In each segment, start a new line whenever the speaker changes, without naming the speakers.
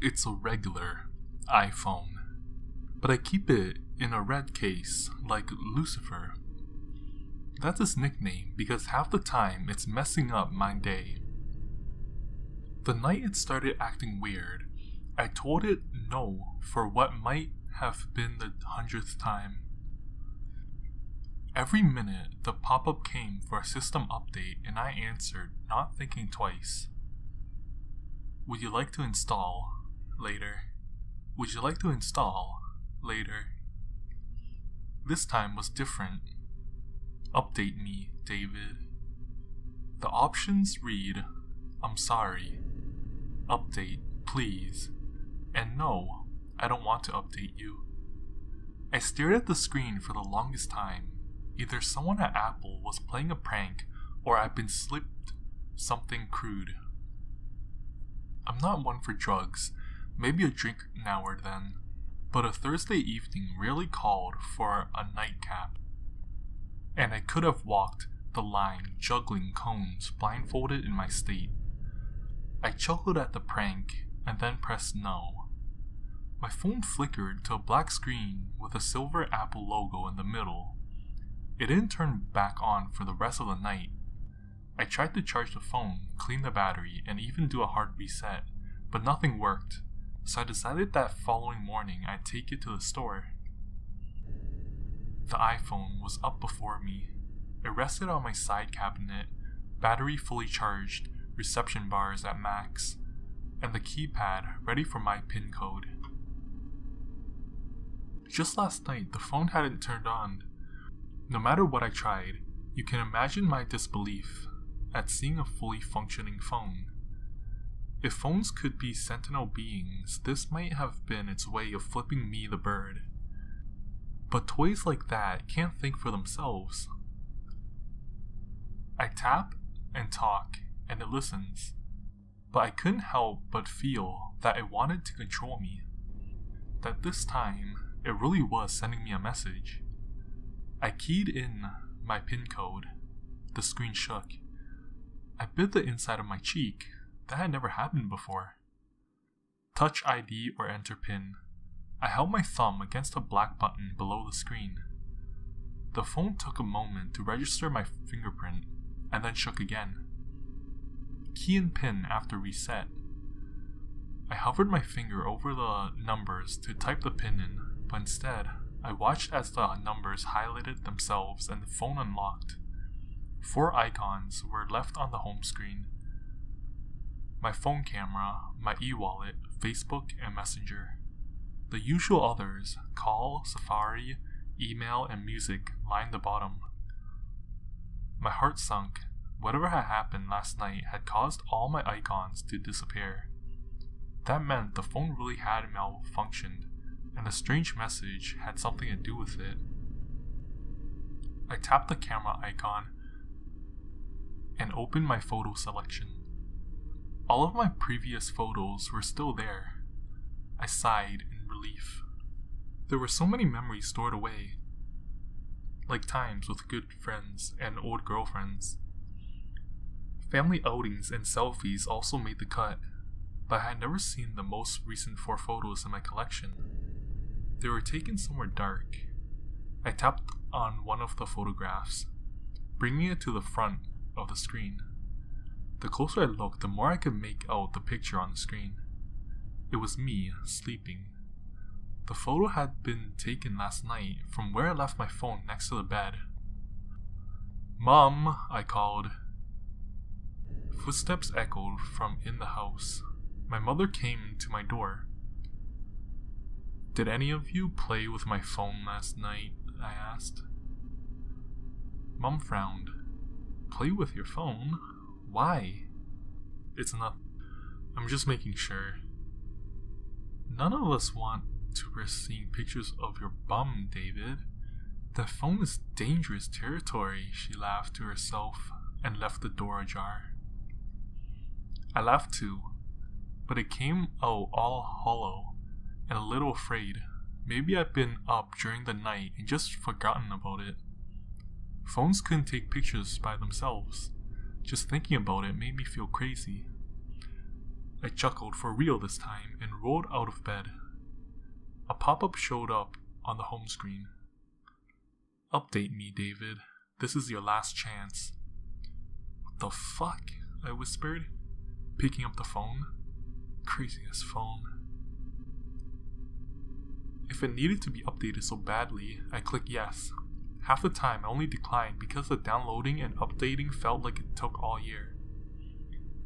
It's a regular iPhone, but I keep it in a red case like Lucifer. That's its nickname because half the time it's messing up my day. The night it started acting weird, I told it no for what might have been the 100th time. Every minute, the pop-up came for a system update and I answered, not thinking twice. Would you like to install? Later. Would you like to install? Later. This time was different. Update me, David. The options read, I'm sorry. Update, please. And no, I don't want to update you. I stared at the screen for the longest time. Either someone at Apple was playing a prank or I'd been slipped something crude. I'm not one for drugs, maybe a drink now or then, but a Thursday evening really called for a nightcap. And I could have walked the line juggling cones blindfolded in my state. I chuckled at the prank and then pressed no. My phone flickered to a black screen with a silver Apple logo in the middle. It didn't turn back on for the rest of the night. I tried to charge the phone, clean the battery, and even do a hard reset, but nothing worked, so I decided that following morning I'd take it to the store. The iPhone was up before me. It rested on my side cabinet, battery fully charged, reception bars at max, and the keypad ready for my PIN code. Just last night, the phone hadn't turned on. No matter what I tried, you can imagine my disbelief at seeing a fully functioning phone. If phones could be sentient beings, this might have been its way of flipping me the bird. But toys like that can't think for themselves. I tap and talk, and it listens. But I couldn't help but feel that it wanted to control me. That this time, it really was sending me a message. I keyed in my PIN code. The screen shook. I bit the inside of my cheek. That had never happened before. Touch ID or enter PIN. I held my thumb against a black button below the screen. The phone took a moment to register my fingerprint, and then shook again. Key in PIN after reset. I hovered my finger over the numbers to type the PIN in, but instead, I watched as the numbers highlighted themselves and the phone unlocked. 4 icons were left on the home screen. My phone camera, my e-wallet, Facebook, and Messenger. The usual others, call, Safari, email, and music, lined the bottom. My heart sunk. Whatever had happened last night had caused all my icons to disappear. That meant the phone really had malfunctioned, and the strange message had something to do with it. I tapped the camera icon and opened my photo selection. All of my previous photos were still there. I sighed in relief. There were so many memories stored away, like times with good friends and old girlfriends. Family outings and selfies also made the cut, but I had never seen the most recent 4 photos in my collection. They were taken somewhere dark. I tapped on one of the photographs, bringing it to the front of the screen. The closer I looked, the more I could make out the picture on the screen. It was me, sleeping. The photo had been taken last night from where I left my phone next to the bed. "Mom," I called. Footsteps echoed from in the house. My mother came to my door. "Did any of you play with my phone last night?" I asked. Mom frowned. "Play with your phone? Why?" "It's not. I'm just making sure. None of us want to risk seeing pictures of your bum, David. That phone is dangerous territory," she laughed to herself and left the door ajar. I laughed too, but it came out all hollow and a little afraid. Maybe I'd been up during the night and just forgotten about it. Phones couldn't take pictures by themselves. Just thinking about it made me feel crazy. I chuckled for real this time and rolled out of bed. A pop-up showed up on the home screen. "Update me, David. This is your last chance." "What the fuck?" I whispered, picking up the phone. Crazy-ass phone. If it needed to be updated so badly, I clicked yes. Half the time I only declined because the downloading and updating felt like it took all year.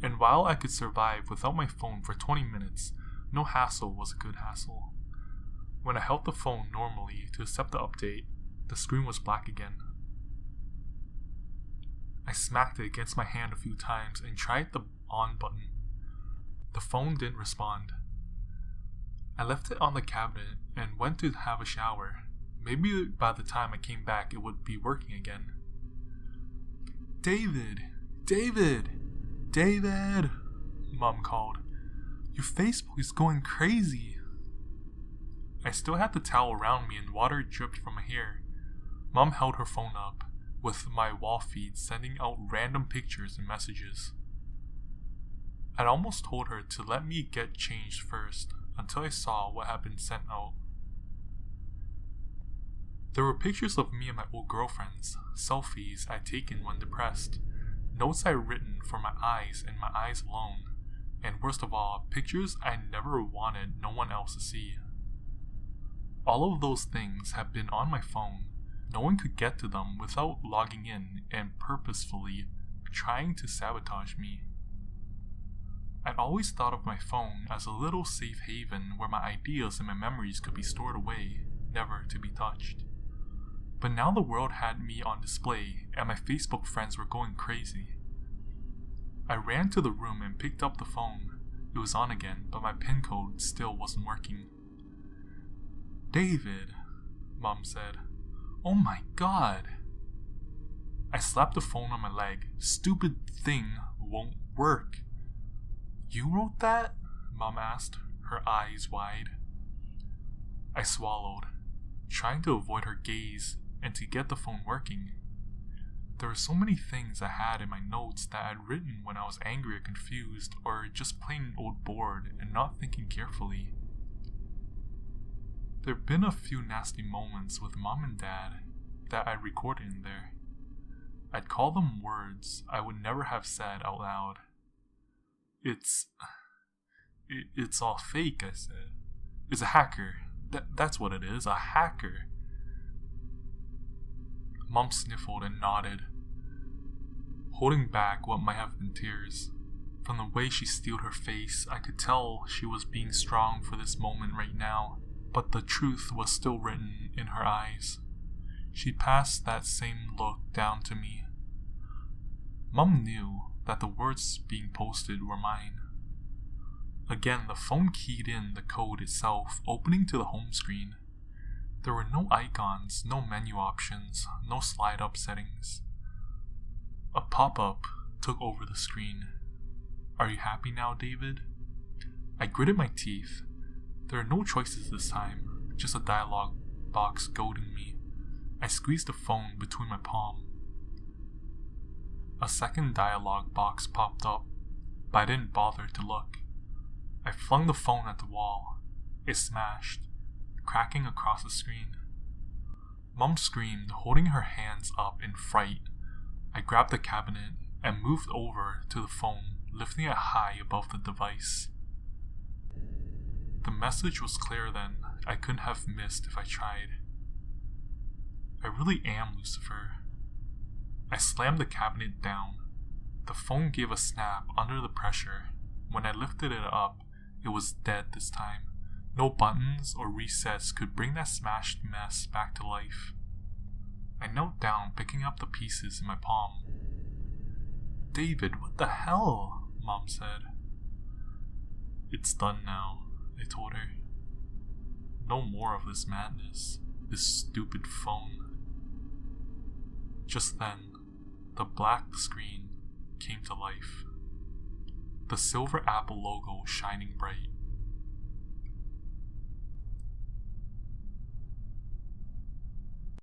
And while I could survive without my phone for 20 minutes, no hassle was a good hassle. When I held the phone normally to accept the update, the screen was black again. I smacked it against my hand a few times and tried the on button. The phone didn't respond. I left it on the cabinet and went to have a shower. Maybe by the time I came back it would be working again. "David! David! David!" Mom called. "Your Facebook is going crazy." I still had the towel around me and water dripped from my hair. Mom held her phone up, with my wall feed sending out random pictures and messages. I'd almost told her to let me get changed first, until I saw what had been sent out. There were pictures of me and my old girlfriends, selfies I'd taken when depressed, notes I'd written for my eyes and my eyes alone, and worst of all, pictures I never wanted no one else to see. All of those things had been on my phone. No one could get to them without logging in and purposefully trying to sabotage me. I'd always thought of my phone as a little safe haven where my ideas and my memories could be stored away, never to be touched. But now the world had me on display and my Facebook friends were going crazy. I ran to the room and picked up the phone. It was on again, but my PIN code still wasn't working. "David," Mom said. "Oh my god." I slapped the phone on my leg. "Stupid thing won't work." "You wrote that?" Mom asked, her eyes wide. I swallowed, trying to avoid her gaze and to get the phone working. There were so many things I had in my notes that I'd written when I was angry or confused, or just plain old bored and not thinking carefully. There'd been a few nasty moments with Mom and Dad that I'd recorded in there. I'd call them words I would never have said out loud. It's all fake," I said. "It's a hacker. That's what it is, a hacker." Mom sniffled and nodded, holding back what might have been tears. From the way she steeled her face, I could tell she was being strong for this moment right now, but the truth was still written in her eyes. She passed that same look down to me. Mom knew that the words being posted were mine. Again, the phone keyed in the code itself, opening to the home screen. There were no icons, no menu options, no slide-up settings. A pop-up took over the screen. "Are you happy now, David?" I gritted my teeth. There are no choices this time, just a dialogue box goading me. I squeezed the phone between my palm. A second dialogue box popped up, but I didn't bother to look. I flung the phone at the wall. It smashed, cracking across the screen. Mom screamed, holding her hands up in fright. I grabbed the cabinet and moved over to the phone, lifting it high above the device. The message was clear then. I couldn't have missed if I tried. "I really am Lucifer." I slammed the cabinet down. The phone gave a snap under the pressure. When I lifted it up, it was dead this time. No buttons or resets could bring that smashed mess back to life. I knelt down, picking up the pieces in my palm. "David, what the hell?" Mom said. "It's done now," I told her. "No more of this madness, this stupid phone." Just then, the black screen came to life. The silver Apple logo shining bright.